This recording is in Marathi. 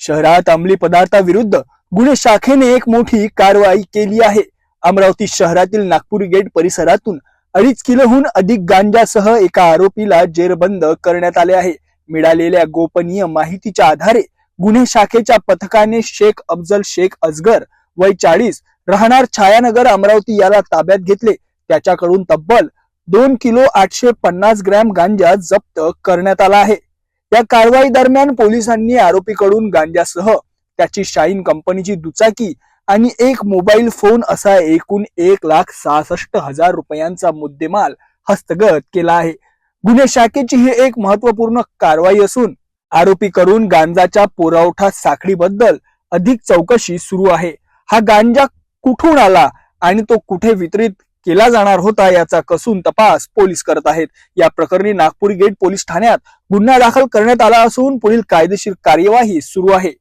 शहरात अंमली पदार्थाविरुद्ध गुन्हे शाखेने एक मोठी कारवाई केली आहे। अमरावती शहरातील नागपुरी गेट परिसरातून 2.5 किलोहून अधिक गांजासह एका आरोपीला जेरबंद करण्यात आले आहे। मिळालेल्या गोपनीय माहितीच्या आधारे गुन्हे शाखेच्या पथकाने शेख अफजल शेख असगर वय 40 राहणार छायानगर अमरावती याला ताब्यात घेतले। त्याच्याकडून तब्बल 2 किलो 850 ग्रॅम गांजा जप्त करण्यात आला आहे। या कारवाई दरम्यान पोलिसांनी आरोपीकडून गांजासह त्याची शाईन कंपनीची दुचाकी आणि एक मोबाईल फोन असा एकूण 1,66,000 रुपयांचा मुद्देमाल हस्तगत केला आहे। गुन्हे शाखेची ही एक महत्त्वपूर्ण कारवाई असून आरोपीकडून गांजाच्या पुरवठा साखळीबद्दल अधिक चौकशी सुरू आहे। हा गांजा कुठून आला आणि तो कुठे वितरित केला जाणार होता याचा कसून तपास पोलीस करत आहेत। या प्रकरणी नागपुरी गेट पोलीस ठाण्यात गुन्हा दाखल करण्यात आला असून पुढील कायदेशीर कार्यवाही सुरू आहे।